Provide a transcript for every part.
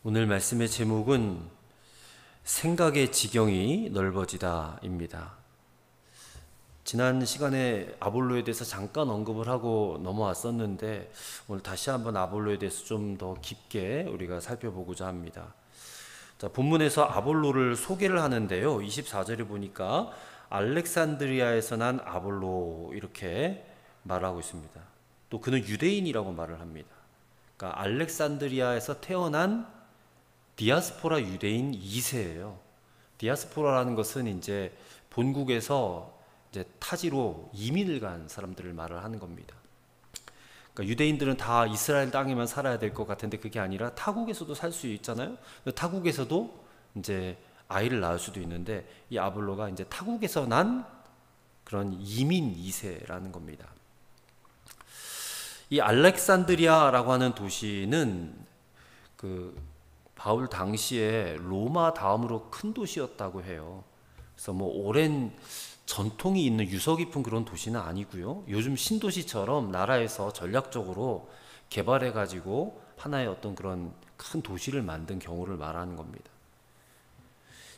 오늘 말씀의 제목은 생각의 지경이 넓어지다입니다. 지난 시간에 아볼로에 대해서 잠깐 언급을 하고 넘어왔었는데 오늘 다시 한번 아볼로에 대해서 좀 더 깊게 우리가 살펴보고자 합니다. 자, 본문에서 아볼로를 소개를 하는데요. 24절에 보니까 알렉산드리아에서 난 아볼로 이렇게 말하고 있습니다. 또 그는 유대인이라고 말을 합니다. 그러니까 알렉산드리아에서 태어난 디아스포라 유대인 2세예요. 디아스포라라는 것은 이제 본국에서 이제 타지로 이민을 간 사람들을 말을 하는 겁니다. 그러니까 유대인들은 다 이스라엘 땅에만 살아야 될 것 같은데 그게 아니라 타국에서도 살 수 있잖아요. 타국에서도 이제 아이를 낳을 수도 있는데 이 아볼로가 이제 타국에서 난 그런 이민 2세라는 겁니다. 이 알렉산드리아라고 하는 도시는 바울 당시에 로마 다음으로 큰 도시였다고 해요. 그래서 뭐 오랜 전통이 있는 유서 깊은 그런 도시는 아니고요. 요즘 신도시처럼 나라에서 전략적으로 개발해 가지고 하나의 어떤 그런 큰 도시를 만든 경우를 말하는 겁니다.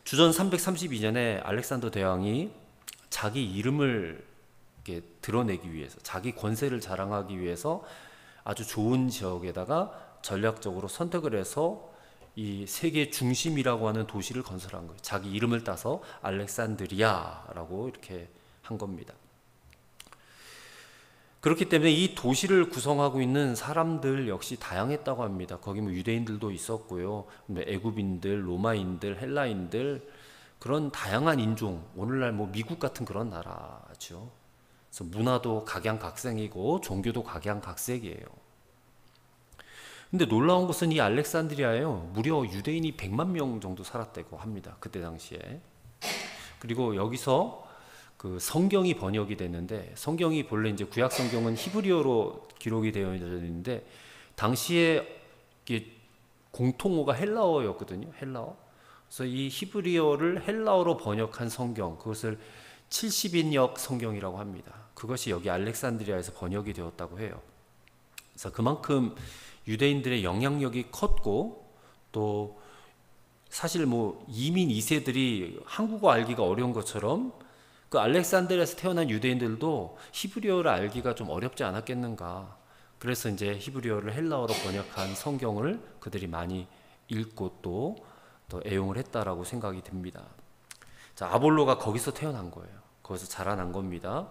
주전 332년에 알렉산더 대왕이 자기 이름을 이렇게 드러내기 위해서, 자기 권세를 자랑하기 위해서 아주 좋은 지역에다가 전략적으로 선택을 해서 이 세계 중심이라고 하는 도시를 건설한 거예요. 자기 이름을 따서 알렉산드리아라고 이렇게 한 겁니다. 그렇기 때문에 이 도시를 구성하고 있는 사람들 역시 다양했다고 합니다. 거기 뭐 유대인들도 있었고요, 애굽인들, 로마인들, 헬라인들, 그런 다양한 인종, 오늘날 뭐 미국 같은 그런 나라죠. 그래서 문화도 각양각색이고 종교도 각양각색이에요. 근데 놀라운 것은 이 알렉산드리아에요, 무려 유대인이 100만 명 정도 살았다고 합니다. 그때 당시에. 그리고 여기서 그 성경이 번역이 됐는데, 성경이 본래 이제 구약 성경은 히브리어로 기록이 되어 있는데 당시에 이게 공통어가 헬라어였거든요. 헬라어. 그래서 이 히브리어를 헬라어로 번역한 성경, 그것을 70인역 성경이라고 합니다. 그것이 여기 알렉산드리아에서 번역이 되었다고 해요. 그래서 그만큼 유대인들의 영향력이 컸고, 또 사실 뭐 이민 2세들이 한국어 알기가 어려운 것처럼 그 알렉산드리아에서 태어난 유대인들도 히브리어를 알기가 좀 어렵지 않았겠는가. 그래서 이제 히브리어를 헬라어로 번역한 성경을 그들이 많이 읽고 또 애용을 했다라고 생각이 듭니다. 자, 아볼로가 거기서 태어난 거예요. 거기서 자라난 겁니다.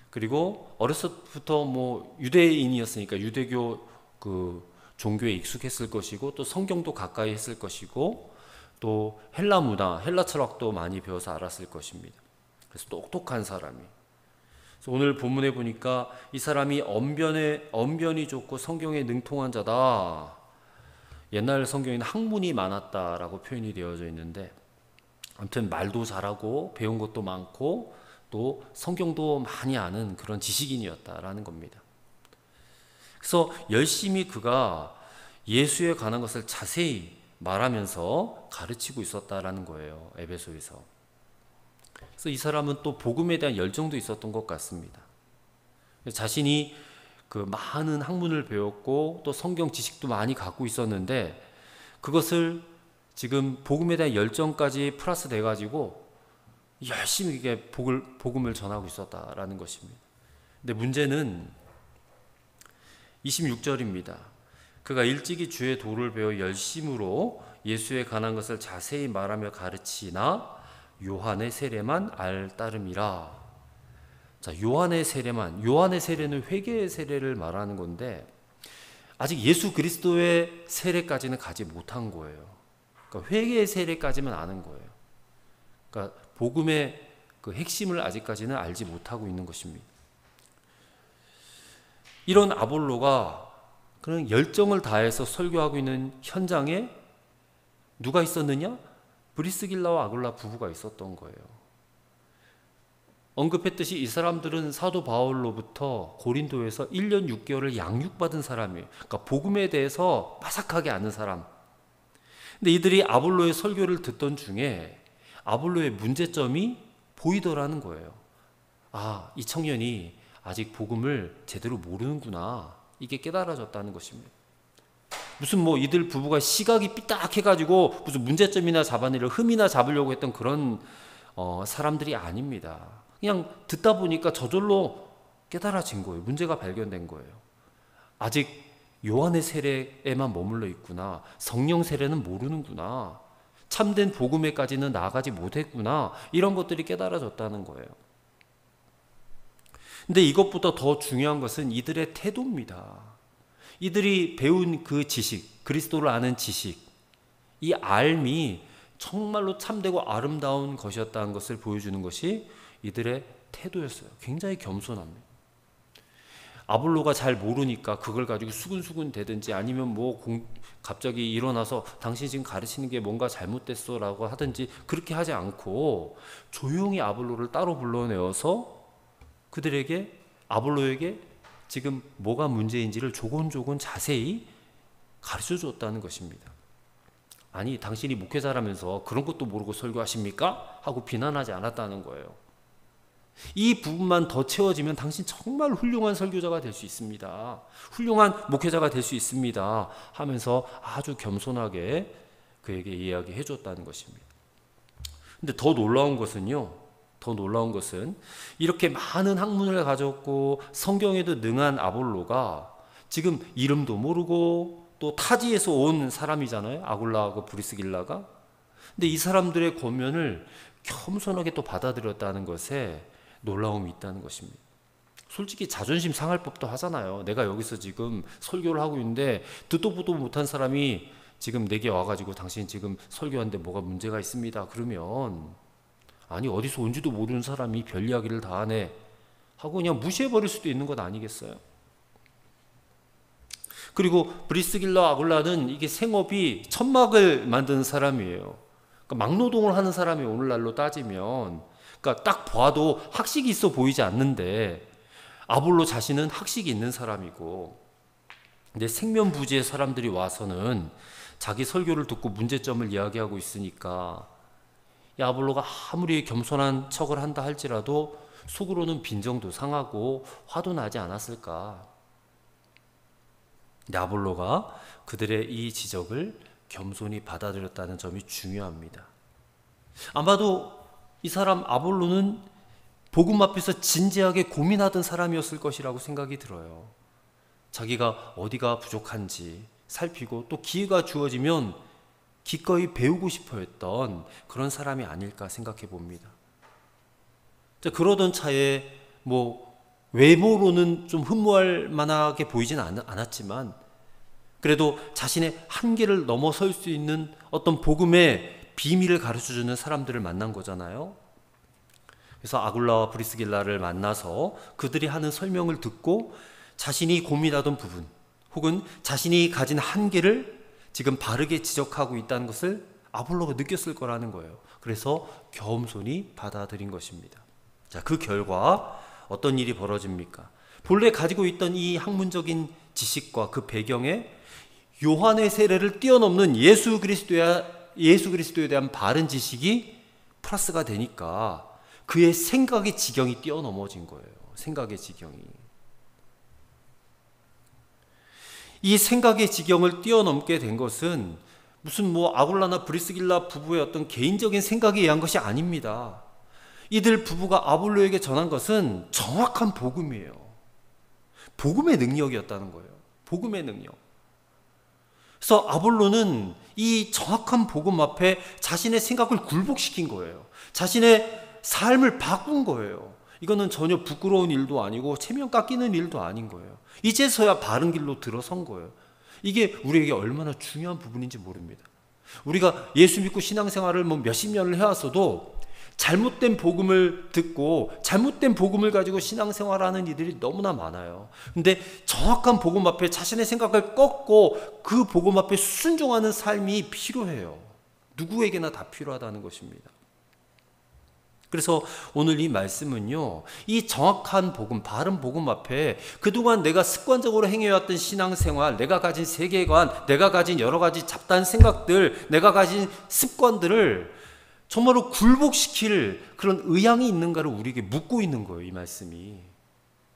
그리고 어렸을 때부터 뭐 유대인이었으니까 유대교 그 종교에 익숙했을 것이고, 또 성경도 가까이 했을 것이고, 또 헬라 문화, 헬라 철학도 많이 배워서 알았을 것입니다. 그래서 똑똑한 사람이. 그래서 오늘 본문에 보니까 이 사람이 언변이 좋고 성경에 능통한 자다. 옛날 성경에는 학문이 많았다라고 표현이 되어져 있는데, 아무튼 말도 잘하고 배운 것도 많고 또 성경도 많이 아는 그런 지식인이었다라는 겁니다. 그래서 열심히 그가 예수에 관한 것을 자세히 말하면서 가르치고 있었다라는 거예요, 에베소에서. 그래서 이 사람은 또 복음에 대한 열정도 있었던 것 같습니다. 자신이 그 많은 학문을 배웠고 또 성경 지식도 많이 갖고 있었는데, 그것을 지금 복음에 대한 열정까지 플러스 돼 가지고 열심히 이게 복음을 전하고 있었다라는 것입니다. 근데 문제는 26절입니다. 그가 일찍이 주의 도를 배워 열심으로 예수에 관한 것을 자세히 말하며 가르치나 요한의 세례만 알 따름이라. 자, 요한의 세례는 회개의 세례를 말하는 건데 아직 예수 그리스도의 세례까지는 가지 못한 거예요. 그러니까 회개의 세례까지만 아는 거예요. 그러니까 복음의 그 핵심을 아직까지는 알지 못하고 있는 것입니다. 이런 아볼로가 그런 열정을 다해서 설교하고 있는 현장에 누가 있었느냐? 브리스길라와 아굴라 부부가 있었던 거예요. 언급했듯이 이 사람들은 사도 바울로부터 고린도에서 1년 6개월을 양육받은 사람이에요. 그러니까 복음에 대해서 빠삭하게 아는 사람. 근데 이들이 아볼로의 설교를 듣던 중에 아볼로의 문제점이 보이더라는 거예요. 아, 이 청년이 아직 복음을 제대로 모르는구나. 이게 깨달아졌다는 것입니다. 무슨 뭐 이들 부부가 시각이 삐딱해가지고 무슨 문제점이나 잡아내려 흠이나 잡으려고 했던 그런 사람들이 아닙니다. 그냥 듣다 보니까 저절로 깨달아진 거예요. 문제가 발견된 거예요. 아직 요한의 세례에만 머물러 있구나. 성령 세례는 모르는구나. 참된 복음에까지는 나아가지 못했구나. 이런 것들이 깨달아졌다는 거예요. 근데 이것보다 더 중요한 것은 이들의 태도입니다. 이들이 배운 그 지식, 그리스도를 아는 지식, 이 알미 정말로 참되고 아름다운 것이었다는 것을 보여주는 것이 이들의 태도였어요. 굉장히 겸손합니다. 아볼로가 잘 모르니까 그걸 가지고 수근수근 대든지 아니면 갑자기 일어나서 당신 지금 가르치는 게 뭔가 잘못됐어 라고 하든지 그렇게 하지 않고 조용히 아볼로를 따로 불러내어서 그들에게 아볼로에게 지금 뭐가 문제인지를 조곤조곤 자세히 가르쳐 줬다는 것입니다. 아니 당신이 목회자라면서 그런 것도 모르고 설교하십니까? 하고 비난하지 않았다는 거예요. 이 부분만 더 채워지면 당신 정말 훌륭한 설교자가 될 수 있습니다. 훌륭한 목회자가 될 수 있습니다. 하면서 아주 겸손하게 그에게 이야기해 줬다는 것입니다. 근데 더 놀라운 것은 이렇게 많은 학문을 가졌고 성경에도 능한 아볼로가 지금 이름도 모르고 또 타지에서 온 사람이잖아요. 아굴라하고 브리스길라가. 근데 이 사람들의 권면을 겸손하게 또 받아들였다는 것에 놀라움이 있다는 것입니다. 솔직히 자존심 상할 법도 하잖아요. 내가 여기서 지금 설교를 하고 있는데 듣도 보도 못한 사람이 지금 내게 와가지고 당신 지금 설교하는데 뭐가 문제가 있습니다. 그러면 아니 어디서 온지도 모르는 사람이 별 이야기를 다 하네 하고 그냥 무시해버릴 수도 있는 것 아니겠어요? 그리고 브리스길라 아굴라는 이게 생업이 천막을 만드는 사람이에요. 그러니까 막노동을 하는 사람이 오늘날로 따지면 그러니까 딱 봐도 학식이 있어 보이지 않는데 아볼로 자신은 학식이 있는 사람이고 근데 생면부지의 사람들이 와서는 자기 설교를 듣고 문제점을 이야기하고 있으니까 이 아볼로가 아무리 겸손한 척을 한다 할지라도 속으로는 빈정도 상하고 화도 나지 않았을까. 근데 아볼로가 그들의 이 지적을 겸손히 받아들였다는 점이 중요합니다. 아마도 이 사람 아볼로는 복음 앞에서 진지하게 고민하던 사람이었을 것이라고 생각이 들어요. 자기가 어디가 부족한지 살피고 또 기회가 주어지면 기꺼이 배우고 싶어 했던 그런 사람이 아닐까 생각해 봅니다. 그러던 차에 외모로는 좀 흠모할 만하게 보이진 않았지만 그래도 자신의 한계를 넘어설 수 있는 어떤 복음의 비밀을 가르쳐주는 사람들을 만난 거잖아요. 그래서 아굴라와 브리스길라를 만나서 그들이 하는 설명을 듣고 자신이 고민하던 부분 혹은 자신이 가진 한계를 지금 바르게 지적하고 있다는 것을 아볼로가 느꼈을 거라는 거예요. 그래서 겸손히 받아들인 것입니다. 자, 그 결과 어떤 일이 벌어집니까? 본래 가지고 있던 이 학문적인 지식과 그 배경에 요한의 세례를 뛰어넘는 예수 그리스도에 대한 바른 지식이 플러스가 되니까 그의 생각의 지경이 뛰어넘어진 거예요. 생각의 지경이. 이 생각의 지경을 뛰어넘게 된 것은 무슨 아굴라나 브리스길라 부부의 어떤 개인적인 생각에 의한 것이 아닙니다. 이들 부부가 아볼로에게 전한 것은 정확한 복음이에요. 복음의 능력이었다는 거예요. 복음의 능력. 그래서 아볼로는 이 정확한 복음 앞에 자신의 생각을 굴복시킨 거예요. 자신의 삶을 바꾼 거예요. 이거는 전혀 부끄러운 일도 아니고 체면 깎이는 일도 아닌 거예요. 이제서야 바른 길로 들어선 거예요. 이게 우리에게 얼마나 중요한 부분인지 모릅니다. 우리가 예수 믿고 신앙생활을 몇십 년을 해왔어도 잘못된 복음을 듣고 잘못된 복음을 가지고 신앙생활하는 이들이 너무나 많아요. 근데 정확한 복음 앞에 자신의 생각을 꺾고 그 복음 앞에 순종하는 삶이 필요해요. 누구에게나 다 필요하다는 것입니다. 그래서 오늘 이 말씀은요, 이 정확한 복음, 바른 복음 앞에 그동안 내가 습관적으로 행해왔던 신앙생활, 내가 가진 세계관, 내가 가진 여러 가지 잡다한 생각들, 내가 가진 습관들을 정말로 굴복시킬 그런 의향이 있는가를 우리에게 묻고 있는 거예요. 이 말씀이.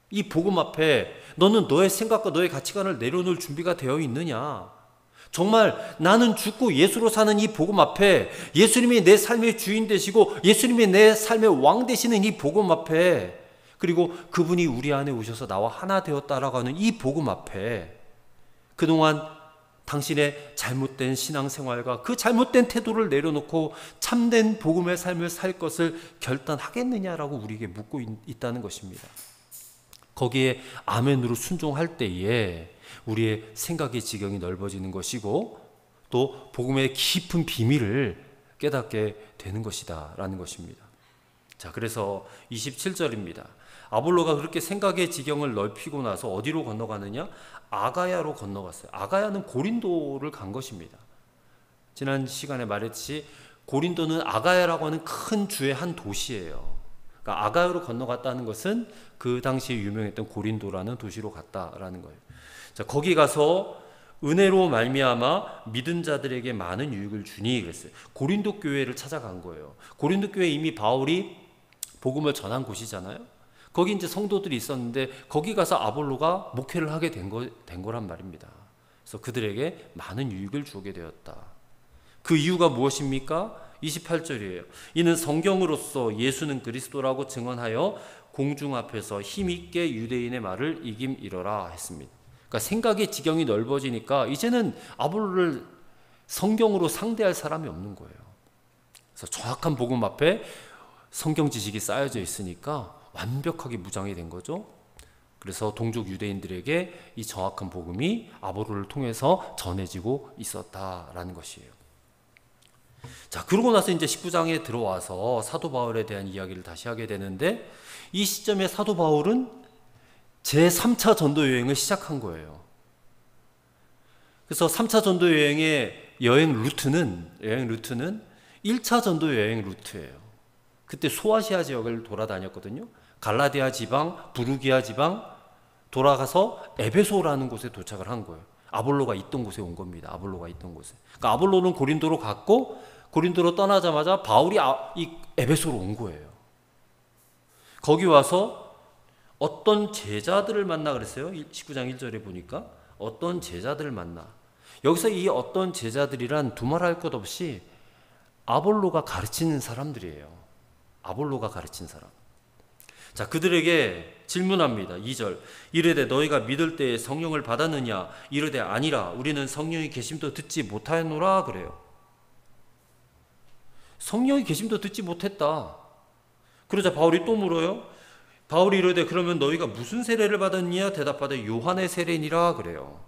이 복음 앞에 너는 너의 생각과 너의 가치관을 내려놓을 준비가 되어 있느냐? 정말 나는 죽고 예수로 사는 이 복음 앞에, 예수님이 내 삶의 주인 되시고 예수님이 내 삶의 왕 되시는 이 복음 앞에, 그리고 그분이 우리 안에 오셔서 나와 하나 되었다라고 하는 이 복음 앞에 그동안 당신의 잘못된 신앙생활과 그 잘못된 태도를 내려놓고 참된 복음의 삶을 살 것을 결단하겠느냐라고 우리에게 묻고 있다는 것입니다. 거기에 아멘으로 순종할 때에 우리의 생각의 지경이 넓어지는 것이고 또 복음의 깊은 비밀을 깨닫게 되는 것이다 라는 것입니다. 자, 그래서 27절입니다. 아볼로가 그렇게 생각의 지경을 넓히고 나서 어디로 건너가느냐? 아가야로 건너갔어요. 아가야는 고린도를 간 것입니다. 지난 시간에 말했듯이 고린도는 아가야라고 하는 큰 주의 한 도시예요. 그러니까 아가야로 건너갔다는 것은 그 당시에 유명했던 고린도라는 도시로 갔다라는 거예요. 자, 거기 가서 은혜로 말미암아 믿은 자들에게 많은 유익을 주니 그랬어요. 고린도 교회를 찾아간 거예요. 고린도 교회 이미 바울이 복음을 전한 곳이잖아요. 거기 이제 성도들이 있었는데 거기 가서 아볼로가 목회를 하게 된 거란 말입니다. 그래서 그들에게 많은 유익을 주게 되었다. 그 이유가 무엇입니까? 28절이에요. 이는 성경으로서 예수는 그리스도라고 증언하여 공중 앞에서 힘있게 유대인의 말을 이김이러라 했습니다. 그러니까 생각의 지경이 넓어지니까 이제는 아볼로를 성경으로 상대할 사람이 없는 거예요. 그래서 정확한 복음 앞에 성경 지식이 쌓여져 있으니까 완벽하게 무장이 된 거죠. 그래서 동족 유대인들에게 이 정확한 복음이 아볼로를 통해서 전해지고 있었다라는 것이에요. 자, 그러고 나서 이제 19장에 들어와서 사도 바울에 대한 이야기를 다시 하게 되는데 이 시점에 사도 바울은 제3차 전도 여행을 시작한 거예요. 그래서 3차 전도 여행의 여행 루트는 1차 전도 여행 루트예요. 그때 소아시아 지역을 돌아다녔거든요. 갈라디아 지방, 부르기아 지방 돌아가서 에베소라는 곳에 도착을 한 거예요. 아볼로가 있던 곳에 온 겁니다. 아볼로가 있던 곳에. 그러니까 아볼로는 고린도로 갔고 고린도로 떠나자마자 바울이 이 에베소로 온 거예요. 거기 와서 어떤 제자들을 만나 그랬어요. 19장 1절에 보니까 어떤 제자들을 만나. 여기서 이 어떤 제자들이란 두말할 것 없이 아볼로가 가르치는 사람들이에요. 아볼로가 가르친 사람. 자, 그들에게 질문합니다. 2절. 이르되 너희가 믿을 때에 성령을 받았느냐? 이르되 아니라 우리는 성령이 계심도 듣지 못하였노라 그래요. 성령이 계심도 듣지 못했다. 그러자 바울이 또 물어요. 바울이 이르되 그러면 너희가 무슨 세례를 받았느냐? 대답하되 요한의 세례니라 그래요.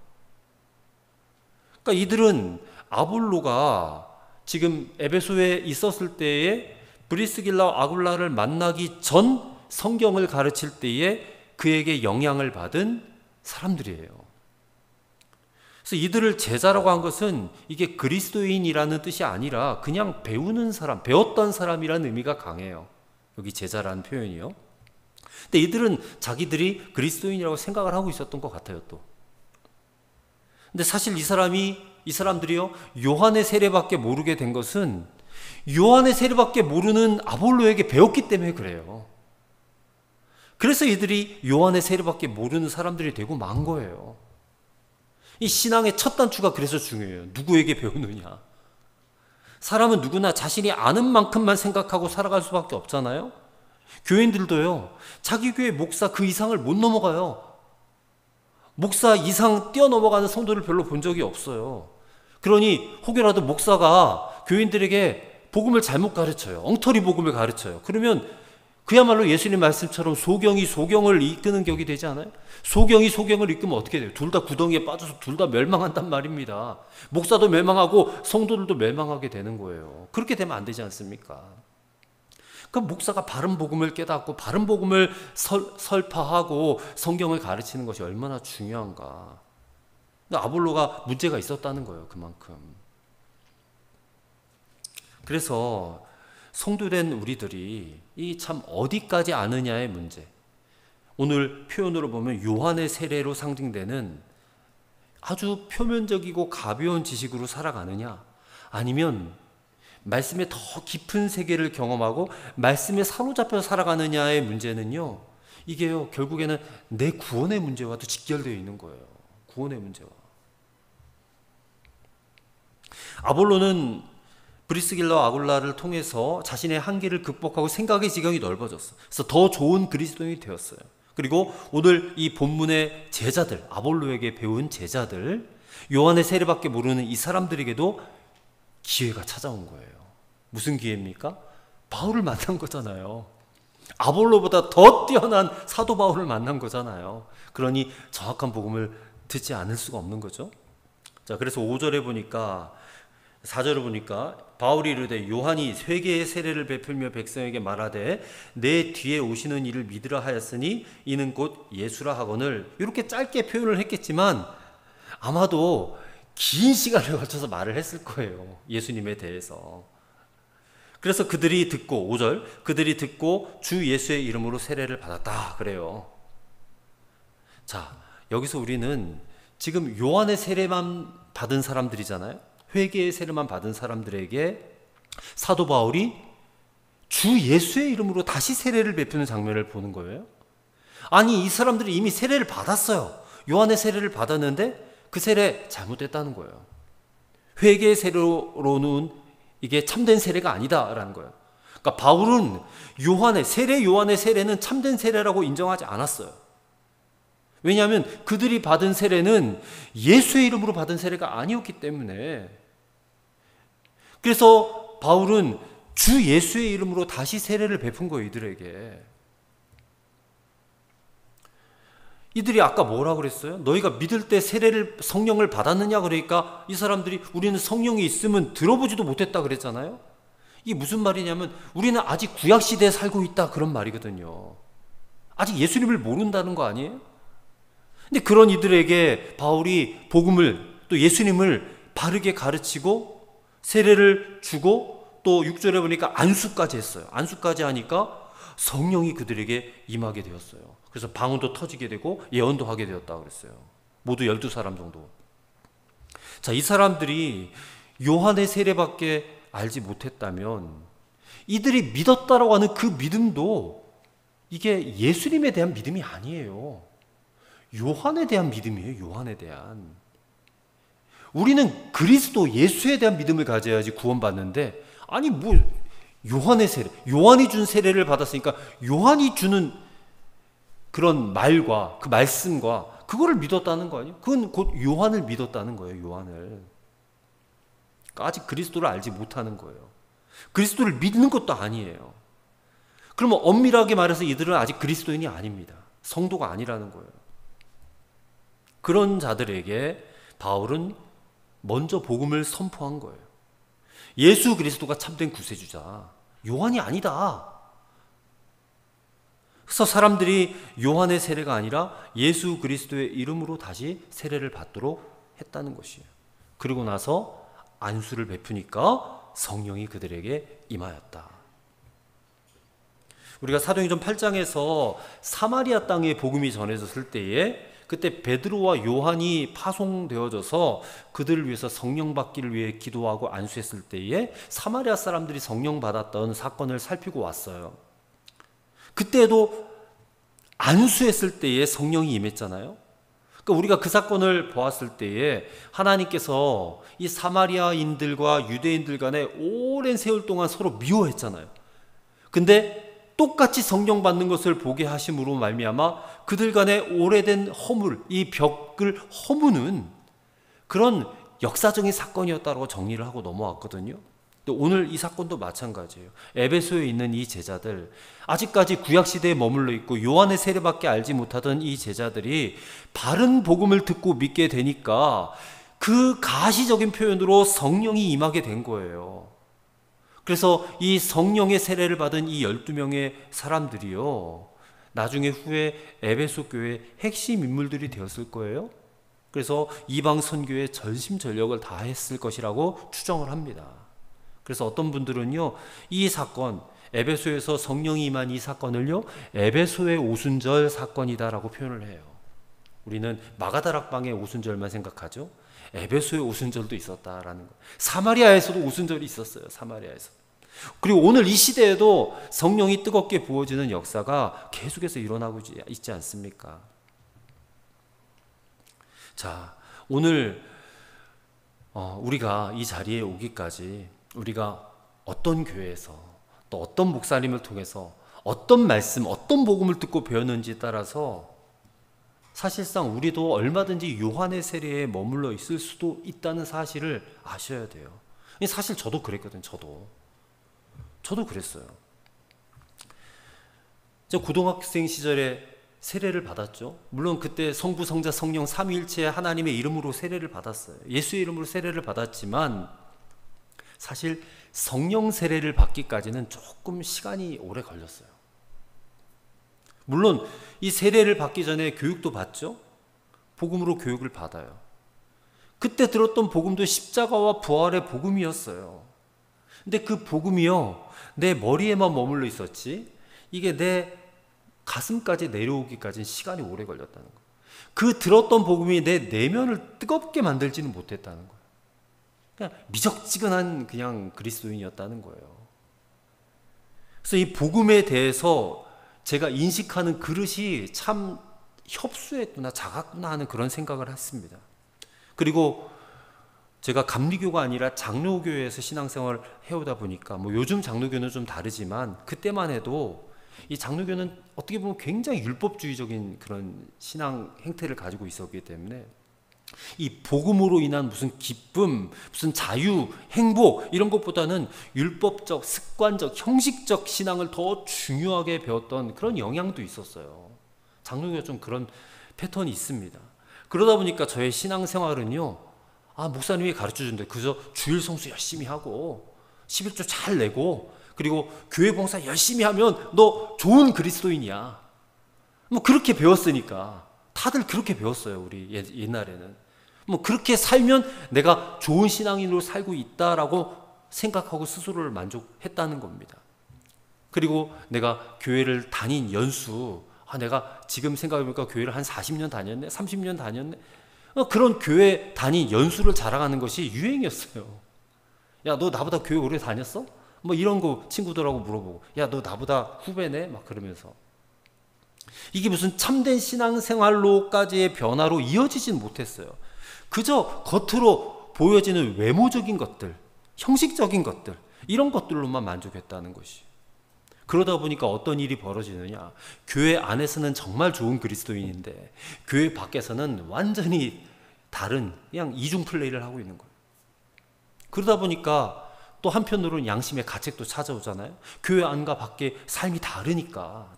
그러니까 이들은 아볼로가 지금 에베소에 있었을 때에 브리스길라 아굴라를 만나기 전 성경을 가르칠 때에 그에게 영향을 받은 사람들이에요. 그래서 이들을 제자라고 한 것은 이게 그리스도인이라는 뜻이 아니라 그냥 배우는 사람, 배웠던 사람이라는 의미가 강해요. 여기 제자라는 표현이요. 근데 이들은 자기들이 그리스도인이라고 생각을 하고 있었던 것 같아요, 또. 근데 사실 이 사람들이요, 요한의 세례밖에 모르게 된 것은 요한의 세례밖에 모르는 아볼로에게 배웠기 때문에 그래요. 그래서 이들이 요한의 세례밖에 모르는 사람들이 되고 만 거예요. 이 신앙의 첫 단추가 그래서 중요해요. 누구에게 배우느냐. 사람은 누구나 자신이 아는 만큼만 생각하고 살아갈 수밖에 없잖아요. 교인들도요, 자기 교회 목사 그 이상을 못 넘어가요. 목사 이상 뛰어넘어가는 성도를 별로 본 적이 없어요. 그러니 혹여라도 목사가 교인들에게 복음을 잘못 가르쳐요. 엉터리 복음을 가르쳐요. 그러면 그야말로 예수님 말씀처럼 소경이 소경을 이끄는 격이 되지 않아요? 소경이 소경을 이끄면 어떻게 돼요? 둘 다 구덩이에 빠져서 둘 다 멸망한단 말입니다. 목사도 멸망하고 성도들도 멸망하게 되는 거예요. 그렇게 되면 안 되지 않습니까? 그러니까 목사가 바른 복음을 깨닫고 바른 복음을 설파하고 성경을 가르치는 것이 얼마나 중요한가. 근데 아볼로가 문제가 있었다는 거예요. 그만큼. 그래서 성도된 우리들이 이 참 어디까지 아느냐의 문제. 오늘 표현으로 보면 요한의 세례로 상징되는 아주 표면적이고 가벼운 지식으로 살아가느냐, 아니면 말씀의 더 깊은 세계를 경험하고 말씀에 사로잡혀 살아가느냐의 문제는요, 이게요 결국에는 내 구원의 문제와도 직결되어 있는 거예요. 구원의 문제와. 아볼로는 브리스길라와 아굴라를 통해서 자신의 한계를 극복하고 생각의 지경이 넓어졌어. 그래서 더 좋은 그리스도인이 되었어요. 그리고 오늘 이 본문의 제자들, 아볼로에게 배운 제자들, 요한의 세례밖에 모르는 이 사람들에게도 기회가 찾아온 거예요. 무슨 기회입니까? 바울을 만난 거잖아요. 아볼로보다 더 뛰어난 사도 바울을 만난 거잖아요. 그러니 정확한 복음을 듣지 않을 수가 없는 거죠. 자, 그래서 5절에 보니까 4절을 보니까 바울이 이르되 요한이 회개의 세례를 베풀며 백성에게 말하되 내 뒤에 오시는 이를 믿으라 하였으니 이는 곧 예수라 하거늘, 이렇게 짧게 표현을 했겠지만 아마도 긴 시간을 거쳐서 말을 했을 거예요. 예수님에 대해서. 그래서 그들이 듣고, 5절, 그들이 듣고 주 예수의 이름으로 세례를 받았다 그래요. 자, 여기서 우리는 지금 요한의 세례만 받은 사람들이잖아요. 회개의 세례만 받은 사람들에게 사도 바울이 주 예수의 이름으로 다시 세례를 베푸는 장면을 보는 거예요. 아니, 이 사람들이 이미 세례를 받았어요. 요한의 세례를 받았는데 그 세례 잘못됐다는 거예요. 회개의 세례로는 이게 참된 세례가 아니다라는 거예요. 그러니까 바울은 요한의 세례는 참된 세례라고 인정하지 않았어요. 왜냐하면 그들이 받은 세례는 예수의 이름으로 받은 세례가 아니었기 때문에. 그래서 바울은 주 예수의 이름으로 다시 세례를 베푼 거예요, 이들에게. 이들이 아까 뭐라고 그랬어요? 너희가 믿을 때 성령을 받았느냐? 그러니까 이 사람들이 우리는 성령이 있으면 들어보지도 못했다 그랬잖아요. 이게 무슨 말이냐면 우리는 아직 구약시대에 살고 있다, 그런 말이거든요. 아직 예수님을 모른다는 거 아니에요? 근데 그런 이들에게 바울이 복음을, 또 예수님을 바르게 가르치고 세례를 주고 또 6절에 보니까 안수까지 했어요. 안수까지 하니까 성령이 그들에게 임하게 되었어요. 그래서 방언도 터지게 되고 예언도 하게 되었다고 그랬어요. 모두 12사람 정도. 자, 이 사람들이 요한의 세례밖에 알지 못했다면 이들이 믿었다라고 하는 그 믿음도 이게 예수님에 대한 믿음이 아니에요. 요한에 대한 믿음이에요. 요한에 대한. 우리는 그리스도 예수에 대한 믿음을 가져야지 구원받는데, 아니 뭐 요한의 세례, 요한이 준 세례를 받았으니까 요한이 주는 그런 말과 그 말씀과 그거를 믿었다는 거 아니에요? 그건 곧 요한을 믿었다는 거예요. 요한을. 그러니까 아직 그리스도를 알지 못하는 거예요. 그리스도를 믿는 것도 아니에요. 그러면 엄밀하게 말해서 이들은 아직 그리스도인이 아닙니다. 성도가 아니라는 거예요. 그런 자들에게 바울은 먼저 복음을 선포한 거예요. 예수 그리스도가 참된 구세주자, 요한이 아니다. 그래서 사람들이 요한의 세례가 아니라 예수 그리스도의 이름으로 다시 세례를 받도록 했다는 것이에요. 그리고 나서 안수를 베푸니까 성령이 그들에게 임하였다. 우리가 사도행전 8장에서 사마리아 땅에 복음이 전해졌을 때에 그때 베드로와 요한이 파송되어져서 그들을 위해서 성령 받기를 위해 기도하고 안수했을 때에 사마리아 사람들이 성령 받았던 사건을 살피고 왔어요. 그때도 안수했을 때에 성령이 임했잖아요. 그러니까 우리가 그 사건을 보았을 때에 하나님께서 이 사마리아인들과 유대인들 간에 오랜 세월 동안 서로 미워했잖아요. 근데 똑같이 성령 받는 것을 보게 하심으로 말미암아 그들 간의 오래된 허물, 이 벽을 허무는 그런 역사적인 사건이었다고 정리를 하고 넘어왔거든요. 오늘 이 사건도 마찬가지예요. 에베소에 있는 이 제자들, 아직까지 구약시대에 머물러 있고 요한의 세례밖에 알지 못하던 이 제자들이 바른 복음을 듣고 믿게 되니까 그 가시적인 표현으로 성령이 임하게 된 거예요. 그래서 이 성령의 세례를 받은 이 12명의 사람들이요, 나중에 후에 에베소 교회의 핵심 인물들이 되었을 거예요. 그래서 이방 선교에 전심전력을 다했을 것이라고 추정을 합니다. 그래서 어떤 분들은요, 이 사건, 에베소에서 성령이 임한 이 사건을요, 에베소의 오순절 사건이다라고 표현을 해요. 우리는 마가다락방의 오순절만 생각하죠. 에베소의 오순절도 있었다라는 거. 사마리아에서도 오순절이 있었어요. 사마리아에서. 그리고 오늘 이 시대에도 성령이 뜨겁게 부어지는 역사가 계속해서 일어나고 있지 않습니까? 자, 오늘 우리가 이 자리에 오기까지 우리가 어떤 교회에서 또 어떤 목사님을 통해서 어떤 말씀, 어떤 복음을 듣고 배웠는지에 따라서 사실상 우리도 얼마든지 요한의 세례에 머물러 있을 수도 있다는 사실을 아셔야 돼요. 사실 저도 그랬거든요. 저도 그랬어요. 저 고등학생 시절에 세례를 받았죠. 물론 그때 성부, 성자, 성령 삼위일체 하나님의 이름으로 세례를 받았어요. 예수의 이름으로 세례를 받았지만 사실 성령 세례를 받기까지는 조금 시간이 오래 걸렸어요. 물론 이 세례를 받기 전에 교육도 받죠. 복음으로 교육을 받아요. 그때 들었던 복음도 십자가와 부활의 복음이었어요. 근데 그 복음이요, 내 머리에만 머물러 있었지 이게 내 가슴까지 내려오기까지는 시간이 오래 걸렸다는 거예요. 그 들었던 복음이 내 내면을 뜨겁게 만들지는 못했다는 거예요. 그냥 미적지근한 그냥 그리스도인이었다는 거예요. 그래서 이 복음에 대해서 제가 인식하는 그릇이 참 협소했구나, 작았구나 하는 그런 생각을 했습니다. 그리고 제가 감리교가 아니라 장로교에서 신앙생활을 해오다 보니까 요즘 장로교는 좀 다르지만 그때만 해도 이 장로교는 어떻게 보면 굉장히 율법주의적인 그런 신앙 행태를 가지고 있었기 때문에 이 복음으로 인한 무슨 기쁨, 무슨 자유, 행복 이런 것보다는 율법적, 습관적, 형식적 신앙을 더 중요하게 배웠던 그런 영향도 있었어요. 장로교가 좀 그런 패턴이 있습니다. 그러다 보니까 저의 신앙생활은요, 목사님이 가르쳐준대. 그저 주일 성수 열심히 하고 11조 잘 내고 그리고 교회 봉사 열심히 하면 너 좋은 그리스도인이야. 그렇게 배웠으니까 다들 그렇게 배웠어요. 우리 옛날에는 그렇게 살면 내가 좋은 신앙인으로 살고 있다라고 생각하고 스스로를 만족했다는 겁니다. 그리고 내가 교회를 다닌 연수, 내가 지금 생각해보니까 교회를 한 40년 다녔네, 30년 다녔네, 그런 교회 다닌 연수를 자랑하는 것이 유행이었어요. 야, 너 나보다 교회 오래 다녔어? 이런 거 친구들하고 물어보고, 야, 너 나보다 후배네? 막 그러면서. 이게 무슨 참된 신앙생활로까지의 변화로 이어지진 못했어요. 그저 겉으로 보여지는 외모적인 것들, 형식적인 것들, 이런 것들로만 만족했다는 것이. 그러다 보니까 어떤 일이 벌어지느냐, 교회 안에서는 정말 좋은 그리스도인인데 교회 밖에서는 완전히 다른 그냥 이중 플레이를 하고 있는 거예요. 그러다 보니까 또 한편으로는 양심의 가책도 찾아오잖아요. 교회 안과 밖에 삶이 다르니까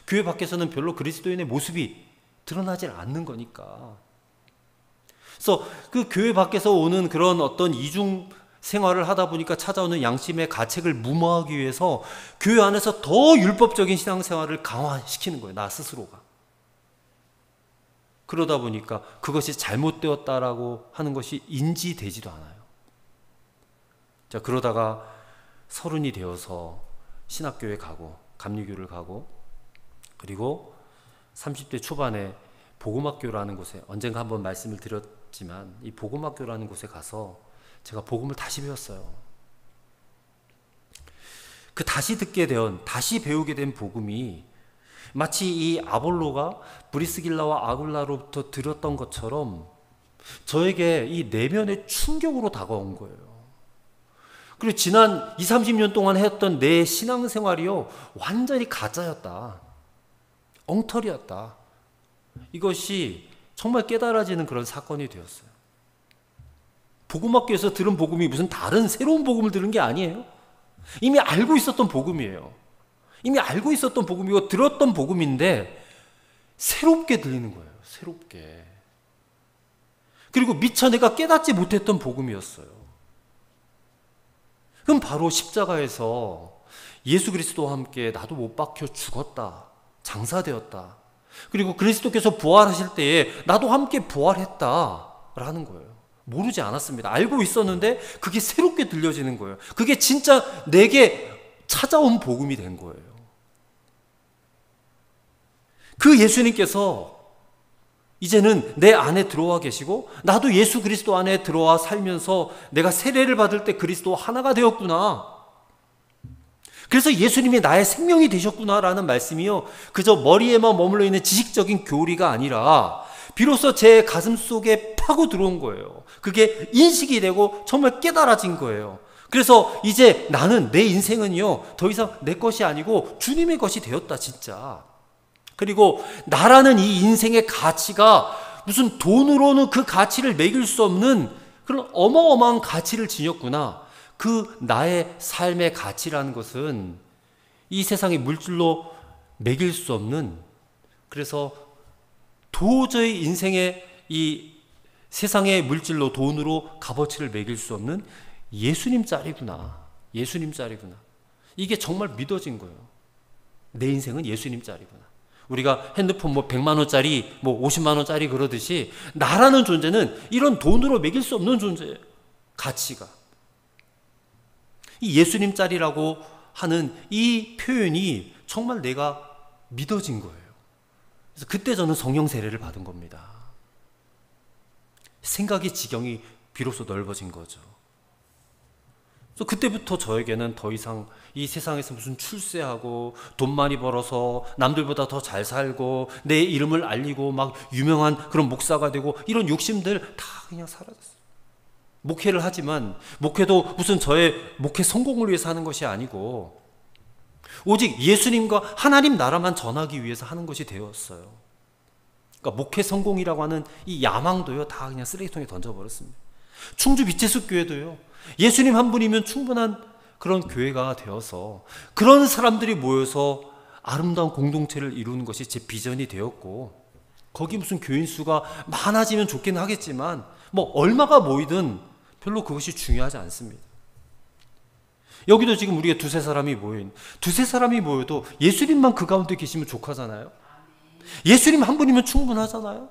교회 밖에서는 별로 그리스도인의 모습이 드러나질 않는 거니까. 그래서 그 교회 밖에서 오는 그런 어떤 이중 생활을 하다 보니까 찾아오는 양심의 가책을 무마하기 위해서 교회 안에서 더 율법적인 신앙생활을 강화시키는 거예요. 나 스스로가. 그러다 보니까 그것이 잘못되었다라고 하는 것이 인지되지도 않아요. 자, 그러다가 30이 되어서 신학교에 가고 감리교를 가고 그리고 30대 초반에 복음학교라는 곳에, 언젠가 한번 말씀을 드렸지만 이 복음학교라는 곳에 가서 제가 복음을 다시 배웠어요. 그 다시 배우게 된 복음이 마치 이 아볼로가 브리스길라와 아굴라로부터 들었던 것처럼 저에게 이 내면의 충격으로 다가온 거예요. 그리고 지난 20, 30년 동안 했던 내 신앙생활이요, 완전히 가짜였다. 엉터리였다. 이것이 정말 깨달아지는 그런 사건이 되었어요. 복음학교에서 들은 복음이 무슨 다른 새로운 복음을 들은 게 아니에요. 이미 알고 있었던 복음이에요. 이미 알고 있었던 복음이고 들었던 복음인데 새롭게 들리는 거예요. 새롭게. 그리고 미처 내가 깨닫지 못했던 복음이었어요. 그럼 바로 십자가에서 예수 그리스도와 함께 나도 못 박혀 죽었다, 장사되었다, 그리고 그리스도께서 부활하실 때에 나도 함께 부활했다라는 거예요. 모르지 않았습니다. 알고 있었는데 그게 새롭게 들려지는 거예요. 그게 진짜 내게 찾아온 복음이 된 거예요. 그 예수님께서 이제는 내 안에 들어와 계시고 나도 예수 그리스도 안에 들어와 살면서 내가 세례를 받을 때 그리스도와 하나가 되었구나. 그래서 예수님이 나의 생명이 되셨구나라는 말씀이요, 그저 머리에만 머물러 있는 지식적인 교리가 아니라 비로소 제 가슴 속에 파고 들어온 거예요. 그게 인식이 되고 정말 깨달아진 거예요. 그래서 이제 나는, 내 인생은요, 더 이상 내 것이 아니고 주님의 것이 되었다, 진짜. 그리고 나라는 이 인생의 가치가 무슨 돈으로는 그 가치를 매길 수 없는 그런 어마어마한 가치를 지녔구나. 그 나의 삶의 가치라는 것은 이 세상의 물질로 매길 수 없는, 그래서 도저히 인생의 이 세상의 물질로, 돈으로 값어치를 매길 수 없는 예수님 짤이구나. 예수님 짤이구나. 이게 정말 믿어진 거예요. 내 인생은 예수님 짤이구나. 우리가 핸드폰 100만 원짜리, 50만 원짜리 그러듯이 나라는 존재는 이런 돈으로 매길 수 없는 존재예요. 가치가. 이 예수님 짤이라고 하는 이 표현이 정말 내가 믿어진 거예요. 그래서 그때 저는 성령 세례를 받은 겁니다. 생각의 지경이 비로소 넓어진 거죠. 그래서 그때부터 저에게는 더 이상 이 세상에서 무슨 출세하고 돈 많이 벌어서 남들보다 더 잘 살고 내 이름을 알리고 막 유명한 그런 목사가 되고 이런 욕심들 다 그냥 사라졌어요. 목회를 하지만 목회도 무슨 저의 목회 성공을 위해서 하는 것이 아니고 오직 예수님과 하나님 나라만 전하기 위해서 하는 것이 되었어요. 그러니까 목회 성공이라고 하는 이 야망도요, 다 그냥 쓰레기통에 던져버렸습니다. 충주 빛의숲 교회도요, 예수님 한 분이면 충분한 그런 교회가 되어서 그런 사람들이 모여서 아름다운 공동체를 이루는 것이 제 비전이 되었고, 거기 무슨 교인 수가 많아지면 좋긴 하겠지만 얼마가 모이든 별로 그것이 중요하지 않습니다. 여기도 지금 우리가 두세 사람이 모여도 예수님만 그 가운데 계시면 족하잖아요. 예수님 한 분이면 충분하잖아요.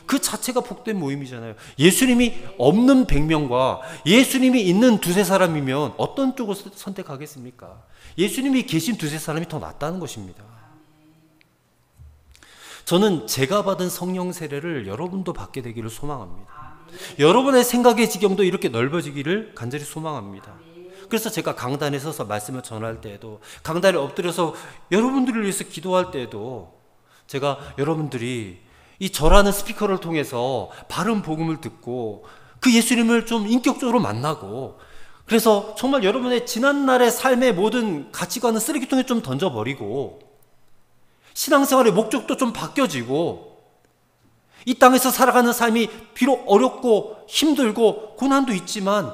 그 자체가 복된 모임이잖아요. 예수님이 없는 100명과 예수님이 있는 두세 사람이면 어떤 쪽을 선택하겠습니까? 예수님이 계신 두세 사람이 더 낫다는 것입니다. 저는 제가 받은 성령 세례를 여러분도 받게 되기를 소망합니다. 여러분의 생각의 지경도 이렇게 넓어지기를 간절히 소망합니다. 그래서 제가 강단에 서서 말씀을 전할 때에도, 강단에 엎드려서 여러분들을 위해서 기도할 때에도 제가 여러분들이 이 저라는 스피커를 통해서 바른 복음을 듣고 그 예수님을 좀 인격적으로 만나고, 그래서 정말 여러분의 지난날의 삶의 모든 가치관은 쓰레기통에 좀 던져버리고 신앙생활의 목적도 좀 바뀌어지고, 이 땅에서 살아가는 삶이 비록 어렵고 힘들고 고난도 있지만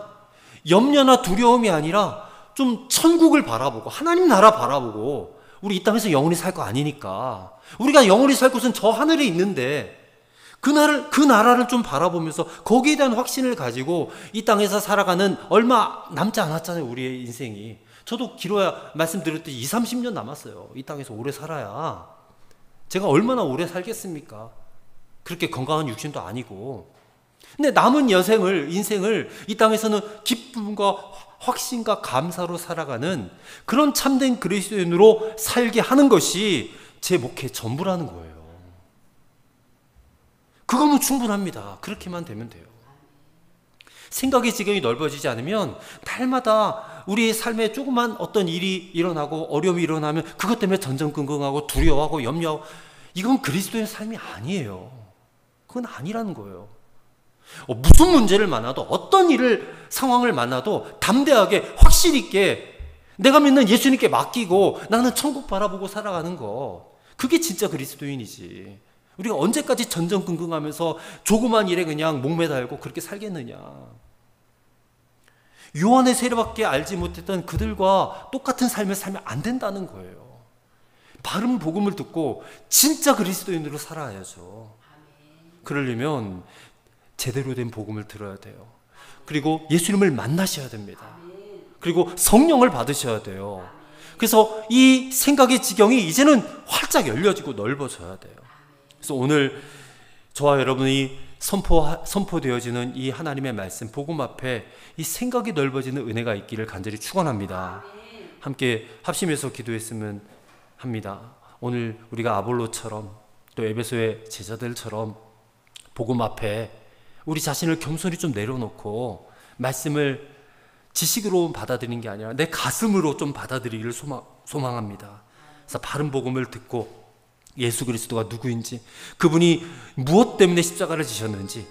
염려나 두려움이 아니라 좀 천국을 바라보고 하나님 나라 바라보고, 우리 이 땅에서 영원히 살 거 아니니까 우리가 영원히 살 곳은 저 하늘에 있는데 그 나라를 좀 바라보면서 거기에 대한 확신을 가지고 이 땅에서 살아가는, 얼마 남지 않았잖아요, 우리의 인생이. 저도 길어야 말씀드렸듯이 20-30년 남았어요. 이 땅에서 오래 살아야. 제가 얼마나 오래 살겠습니까? 그렇게 건강한 육신도 아니고. 근데 남은 인생을 이 땅에서는 기쁨과 확신과 감사로 살아가는 그런 참된 그리스도인으로 살게 하는 것이 제 목회의 전부라는 거예요. 그거면 충분합니다. 그렇게만 되면 돼요. 생각의 지경이 넓어지지 않으면 날마다 우리의 삶에 조그만 어떤 일이 일어나고 어려움이 일어나면 그것 때문에 전전긍긍하고 두려워하고 염려하고, 이건 그리스도의 삶이 아니에요. 그건 아니라는 거예요. 무슨 문제를 만나도, 어떤 상황을 만나도 담대하게 확신 있게 내가 믿는 예수님께 맡기고 나는 천국 바라보고 살아가는 거, 그게 진짜 그리스도인이지. 우리가 언제까지 전전긍긍하면서 조그만 일에 그냥 목매달고 그렇게 살겠느냐. 요한의 세례밖에 알지 못했던 그들과 똑같은 삶을 살면 안 된다는 거예요. 바른 복음을 듣고 진짜 그리스도인으로 살아야죠. 그러려면 제대로 된 복음을 들어야 돼요. 그리고 예수님을 만나셔야 됩니다. 그리고 성령을 받으셔야 돼요. 그래서 이 생각의 지경이 이제는 활짝 열려지고 넓어져야 돼요. 그래서 오늘 저와 여러분이 선포되어지는 이 하나님의 말씀, 복음 앞에 이 생각이 넓어지는 은혜가 있기를 간절히 축원합니다. 함께 합심해서 기도했으면 합니다. 오늘 우리가 아볼로처럼 또 에베소의 제자들처럼 복음 앞에 우리 자신을 겸손히 좀 내려놓고 말씀을 지식으로 받아들이는 게 아니라 내 가슴으로 좀 받아들이기를 소망합니다. 그래서 바른 복음을 듣고 예수 그리스도가 누구인지, 그분이 무엇 때문에 십자가를 지셨는지,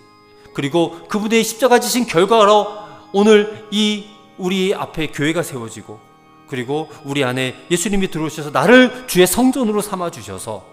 그리고 그분의 십자가 지신 결과로 오늘 이 우리 앞에 교회가 세워지고, 그리고 우리 안에 예수님이 들어오셔서 나를 주의 성전으로 삼아주셔서,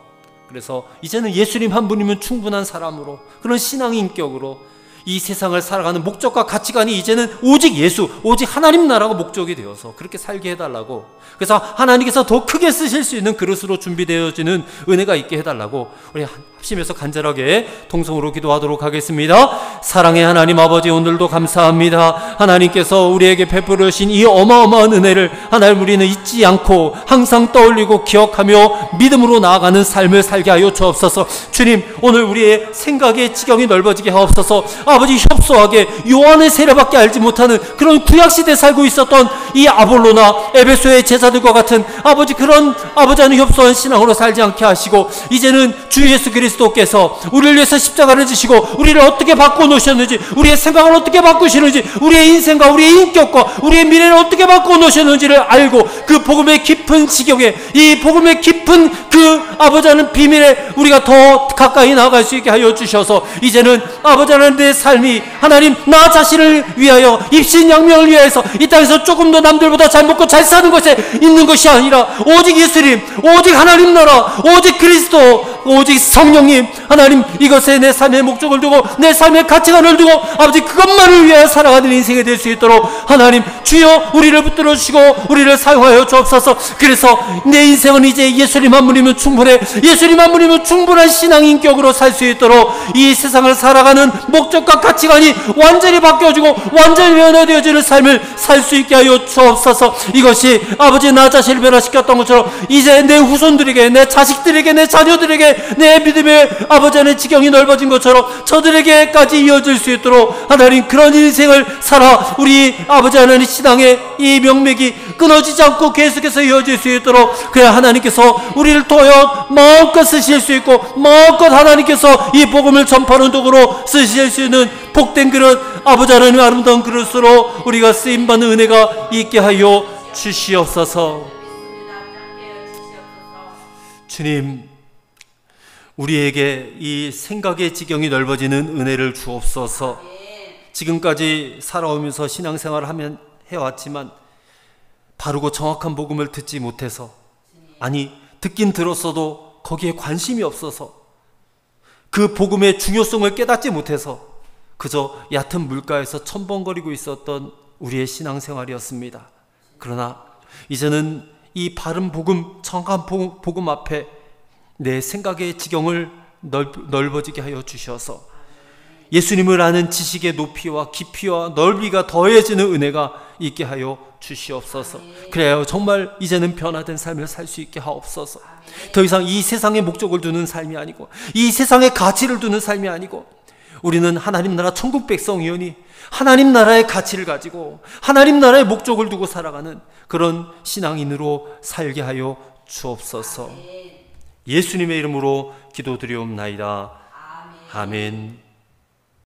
그래서 이제는 예수님 한 분이면 충분한 사람으로, 그런 신앙의 인격으로 이 세상을 살아가는 목적과 가치관이 이제는 오직 예수, 오직 하나님 나라가 목적이 되어서 그렇게 살게 해달라고, 그래서 하나님께서 더 크게 쓰실 수 있는 그릇으로 준비되어지는 은혜가 있게 해달라고 우리 합심해서 간절하게 통성으로 기도하도록 하겠습니다. 사랑의 하나님 아버지, 오늘도 감사합니다. 하나님께서 우리에게 베풀으신 이 어마어마한 은혜를 하나님 우리는 잊지 않고 항상 떠올리고 기억하며 믿음으로 나아가는 삶을 살게 하여 주옵소서. 주님, 오늘 우리의 생각의 지경이 넓어지게 하옵소서. 아버지, 협소하게 요한의 세례밖에 알지 못하는 그런 구약시대에 살고 있었던 이 아볼로나 에베소의 제자들과 같은 아버지, 그런 아버지 하는 협소한 신앙으로 살지 않게 하시고, 이제는 주 예수 그리스도께서 우리를 위해서 십자가를 지시고 우리를 어떻게 바꿔놓으셨는지, 우리의 생각을 어떻게 바꾸시는지, 우리의 인생과 우리의 인격과 우리의 미래를 어떻게 바꿔놓으셨는지를 알고 그 복음의 깊은 지경에, 이 복음의 깊은 그 아버지 하는 비밀에 우리가 더 가까이 나아갈 수 있게 하여 주셔서, 이제는 아버지 하나님 내 삶이 하나님 나 자신을 위하여 입신양명을 위해서 이 땅에서 조금 더 남들보다 잘 먹고 잘 사는 것에 있는 것이 아니라 오직 예수님, 오직 하나님 나라, 오직 그리스도, 오직 성령님, 하나님, 이것에 내 삶의 목적을 두고 내 삶의 가치관을 두고 아버지 그것만을 위하여 살아가는 인생이 될 수 있도록 하나님 주여 우리를 붙들어 주시고 우리를 사용하여 주옵소서. 그래서 내 인생은 이제 예수님 한 분이면 충분해, 예수님 한 분이면 충분한 신앙 인격으로 살 수 있도록 이 세상을 살아가는 목적과 가치관이 완전히 바뀌어지고 완전히 변화되어지는 삶을 살 수 있게 하여 주옵소서. 이것이 아버지 나 자신을 변화시켰던 것처럼 이제 내 후손들에게, 내 자식들에게, 내 자녀들에게 내 믿음의 아버지 안의 지경이 넓어진 것처럼 저들에게까지 이어질 수 있도록 하나님 그런 인생을 살아 우리 아버지 하나님 신앙의 이 명맥이 끊어지지 않고 계속해서 이어질 수 있도록, 그래야 하나님께서 우리를 통하여 마음껏 쓰실 수 있고 마음껏 하나님께서 이 복음을 전파하는 도구로 쓰실 수 있는 복된 그릇, 아버지 하나님 아름다운 그릇으로 우리가 쓰임받는 은혜가 있게 하여 주시옵소서. 주님, 우리에게 이 생각의 지경이 넓어지는 은혜를 주옵소서. 지금까지 살아오면서 신앙생활을 해왔지만 바르고 정확한 복음을 듣지 못해서, 아니 듣긴 들었어도 거기에 관심이 없어서, 그 복음의 중요성을 깨닫지 못해서 그저 얕은 물가에서 첨벙거리고 있었던 우리의 신앙생활이었습니다. 그러나 이제는 이 바른 복음, 정확한 복음 앞에 내 생각의 지경을 넓어지게 하여 주셔서 예수님을 아는 지식의 높이와 깊이와 넓이가 더해지는 은혜가 있게 하여 주시옵소서. 그래요, 정말 이제는 변화된 삶을 살 수 있게 하옵소서. 더 이상 이 세상의 목적을 두는 삶이 아니고 이 세상의 가치를 두는 삶이 아니고 우리는 하나님 나라 천국 백성이오니 하나님 나라의 가치를 가지고 하나님 나라의 목적을 두고 살아가는 그런 신앙인으로 살게 하여 주옵소서. 예수님의 이름으로 기도드리옵나이다. 아멘.